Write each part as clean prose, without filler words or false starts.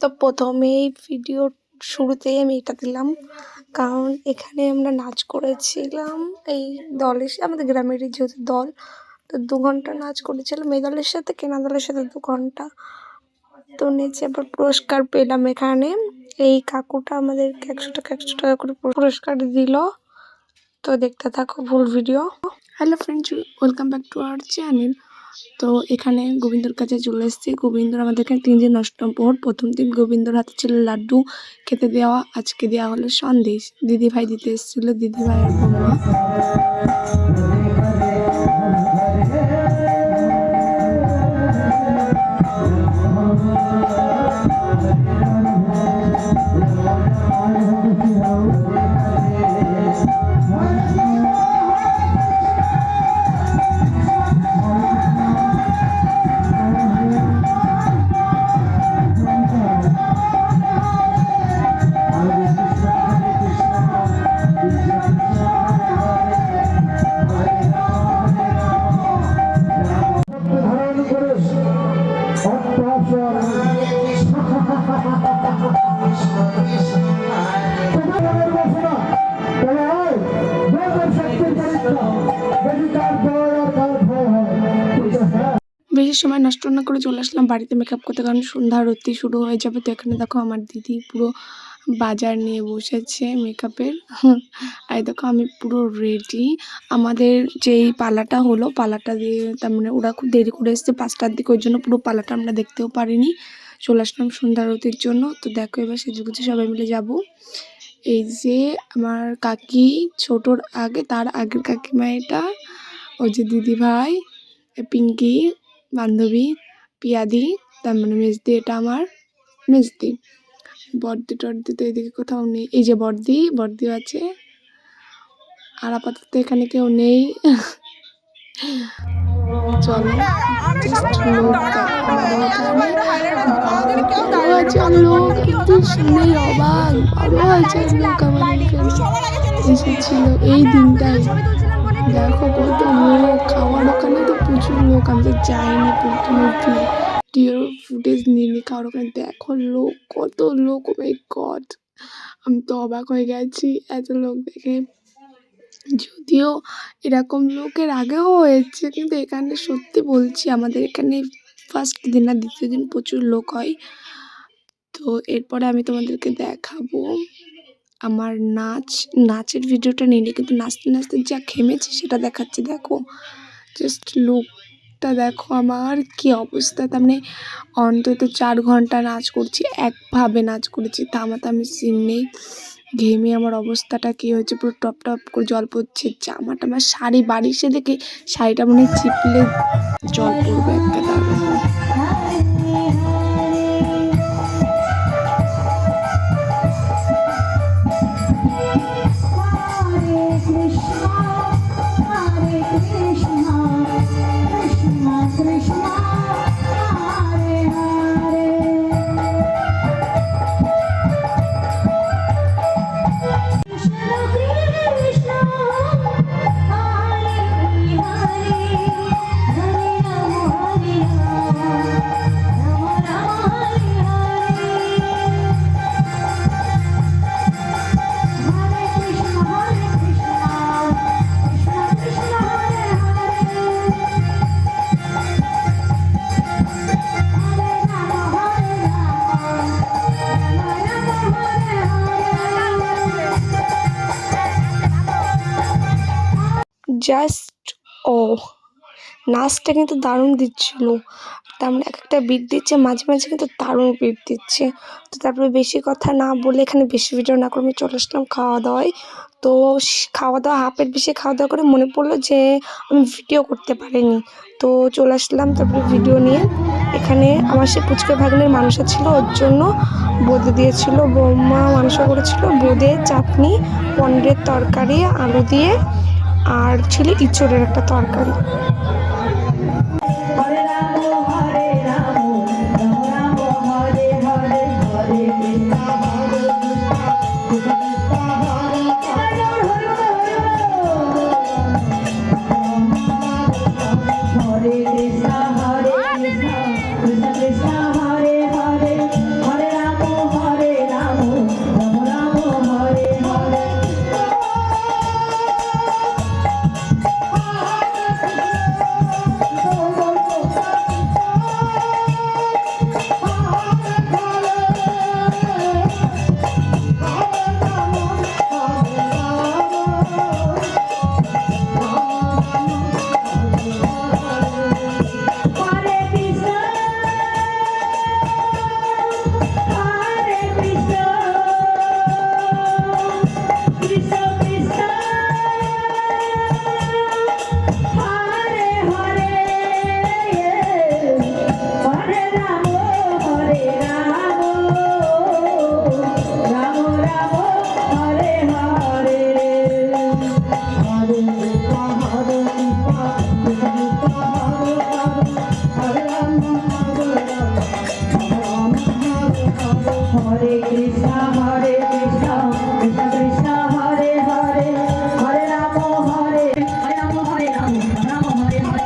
তো প্রথমেই ভিডিও শুরুতেই আমি এটা দিলাম, কারণ এখানে আমরা নাচ করেছিলাম এই আমাদের গ্রামেরই যেহেতু দল, তো 2 ঘন্টা নাচ করেছিলাম এই দলের সাথে, কেনা দলের সাথে 2 ঘন্টা। তো নেচে আবার পুরস্কার পেলাম এখানে। এই কাকুটা আমাদেরকে 100 টাকা করে পুরস্কার দিল। তো দেখতে থাকো full video. Hello friends, welcome back to our channel. তো এখানে গোবিন্দর কাছে চলে এসেছি। গোবিন্দর আমাদের এখানে 3 দিন অষ্টমপ্রহর। প্রথম দিন গোবিন্দর হাতে ছিল লাড্ডু খেতে দেওয়া, আজকে দেওয়া হলো সন্দেশ। দিদিভাই দিতে এসেছিল, দিদিভাইয়ের বৌমা। বেশি সময় নষ্ট না করে চলে আসলাম বাড়িতে মেকআপ করতে, কারণ সন্ধ্যা আরতি শুরু হয়ে যাবে। তো এখানে দেখো আমার দিদি পুরো বাজার নিয়ে বসেছে মেকআপের। আর দেখো আমি পুরো রেডি। আমাদের যেই পালাটা হলো, পালাটা দিয়ে তার মানে ওরা খুব দেরি করে এসেছে 5টার দিকে, ওই জন্য পুরো পালাটা আমরা দেখতেও পারিনি। চলে আসলাম সন্ধ্যা আরতির জন্য। তো দেখো এবার সেজেগুজে সবাই মিলে যাব। এই যে আমার কাকি, ছোটোর আগে তার আগের কাকিমা, এটা ওই যে দিদি ভাই, পিঙ্কি বান্ধবী, পিয়াদি তার মানে মেজদি, এটা আমার মেজদি। বর্দি টর্দি তো এদিকে কোথাও নেই। এই যে বর্দিও আছে, আর আপাতত এখানে কেউ নেই। চলো এসেছিল এই দিনটাই। দেখো কত লোক, খাওয়ার ওখানে তো প্রচুর লোক। আমি তো যাইনি প্রথমে, ভিডিও ফুটেজ নিয়ে খাওয়ার ওখানে। দেখো লোক, কত লোক, ও মাই গড, আমি তো অবাক হয়ে গেছি এত লোক দেখে। যদিও এরকম লোকের আগেও হয়েছে, কিন্তু এখানে সত্যি বলছি আমাদের এখানে ফার্স্ট দিন না দ্বিতীয় দিন প্রচুর লোক হয়। তো এরপরে আমি তোমাদেরকে দেখাবো আমার নাচের ভিডিওটা নিয়ে, কিন্তু নাচতে নাচতে যা ঘেমেছি সেটা দেখাচ্ছি। দেখো জাস্ট লুকটা দেখো আমার কি অবস্থা। তার মানে অন্তত 4 ঘন্টা নাচ করছি, একভাবে নাচ করেছি, থামাথামি সিন নেই। ঘেমে আমার অবস্থাটা কি হয়েছে, পুরো টপ টপ করে জল পড়ছে। জামাটা আমার শাড়ি বাড়ি এসে দেখে শাড়িটা মনে চিপলে জল পড়বে একটা। জাস্ট ও নাচটা কিন্তু দারুণ দিচ্ছিল। তার মানে একটা বিট দিচ্ছে, মাঝে মাঝে কিন্তু দারুণ বিট দিচ্ছে। তো তারপরে বেশি কথা না বলে, এখানে বেশি ভিডিও না করে আমি চলে আসলাম খাওয়া দাওয়ায়। তো খাওয়া দাওয়া হাফের বেশি খাওয়া দাওয়া করে মনে পড়লো যে আমি ভিডিও করতে পারিনি। তো চলে আসলাম তারপরে ভিডিও নিয়ে। এখানে আমার সে পুচকে ভাগ্নের মানসা ছিল, ওর জন্য বোঁদে দিয়েছিল, বৌমা মানসা করেছিল বোঁদে, চাটনি, পনিরের তরকারি আলু দিয়ে, আর ছিল ইঁচড়ের একটা তরকারি। হরে কৃষ্ণ কৃষ্ণ কৃষ্ণ হরে হরে হরে রাম হরে রাম হরে রাম রাম হরে হরে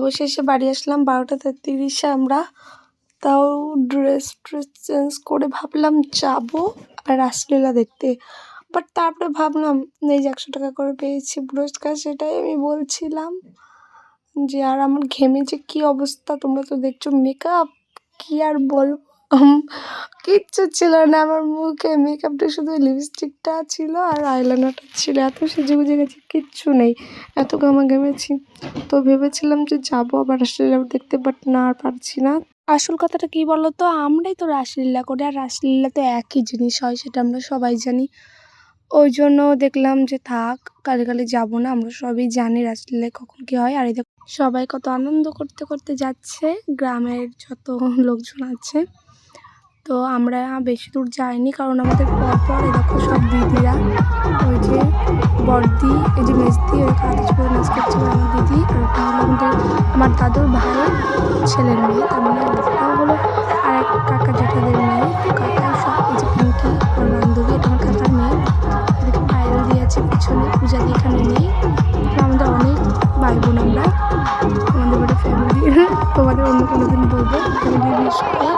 অবশেষে বাড়ি আসলাম 12:30 আমরা। তাও ড্রেস চেঞ্জ করে ভাবলাম যাবো আর রাসলীলা দেখতে। বাট তারপরে ভাবলাম এই যে 100 টাকা করে পেয়েছি পুরস্কার, সেটাই আমি বলছিলাম যে আর আমার ঘেমে যে কী অবস্থা তোমরা তো দেখছো। মেকআপ কি আর বলবো, কিচ্ছু ছিল না আমার মুখে। মেকআপটা শুধু লিপস্টিকটা ছিল আর আইলাইনারটা ছিল, এত সেজে গুজে গেছি, কিচ্ছু নেই, এত ঘেমেছি। তো ভেবেছিলাম যে যাবো আবার রাসলীলা দেখতে, বাট না আর পারছি না। আসল কথাটা কি বলো তো, আমরাই তো রাসলীলা করি আর রাসলীলা তো একই জিনিস হয়, সেটা আমরা সবাই জানি। ওই জন্য দেখলাম যে থাক, কালে যাবো না, আমরা সবই জানি রাসলীলায় কখন কী হয়। আর এই দেখো সবাই কত আনন্দ করতে করতে যাচ্ছে, গ্রামের যত লোকজন আছে। তো আমরা বেশি দূর যাইনি, কারণ আমাদের পরপর এই দেখো সব দিদিরা, ওই যে বড়দি, এই যে মেজদি, ওই কাজ করে নাচ করছে আমার দিদি, আর ওটা হলো আমার দাদুর ভাইয়ের ছেলের মেয়ে, তার মানে ওটাও হলো আর এক কাকা জ্যাঠাদের মেয়ে। কাকা সব, এই যে পিঙ্কি আমার বান্ধবী, এটা আমার কাকার মেয়ে। এদিকে বাইরেও দিয়েছে পিছনে, পূজা দিয়ে এখানে নেই। আমাদের অনেক ভাই বোন আমরা, আমাদের বাড়ির ফ্যামিলি, তোমাদের অন্য কোনো দিন বলবো ফ্যামিলির বিষয়ে।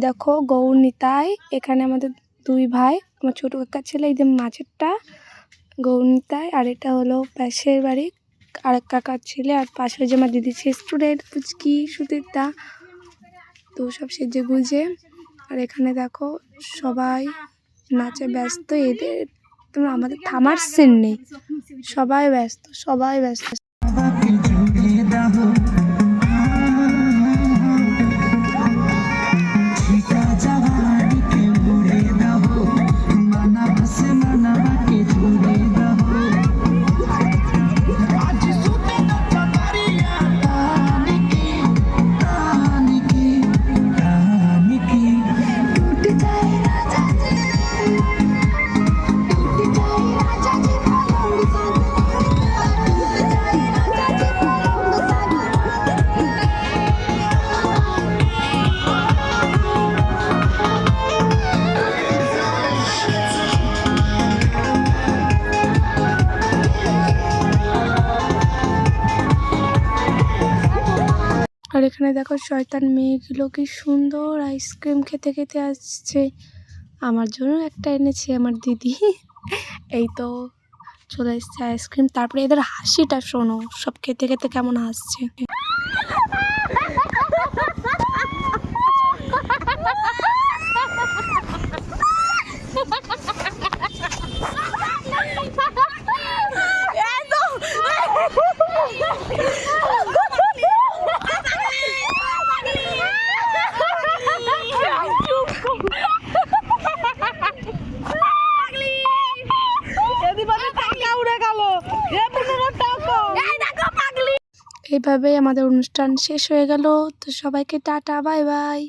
দেখো গৌর নিতাই, এখানে আমাদের দুই ভাই, আমার ছোটো কাকার ছেলে, এই যে মাঝেরটা গৌর নিতাই, আর এটা হলো পাশের বাড়ি আরেক কাকার ছেলে, আর পাশে যে আমার দিদি স্টুডেন্ট পুচকি সুতিরটা। তো সব সেজে গুজে, আর এখানে দেখো সবাই নাচে ব্যস্ত, এদের তোমরা আমাদের থামার সিন নেই, সবাই ব্যস্ত, সবাই ব্যস্ত। আর এখানে দেখো শয়তান মেয়েগুলো কি সুন্দর আইসক্রিম খেতে খেতে আসছে। আমার জন্য একটা এনেছে আমার দিদি। এই তো চলে এসছে আইসক্রিম। তারপরে এদের হাসিটা শোনো, সব খেতে খেতে কেমন হাসছে। এইভাবেই আমাদের অনুষ্ঠান শেষ হয়ে গেল। তো সবাইকে টাটা, বাই বাই।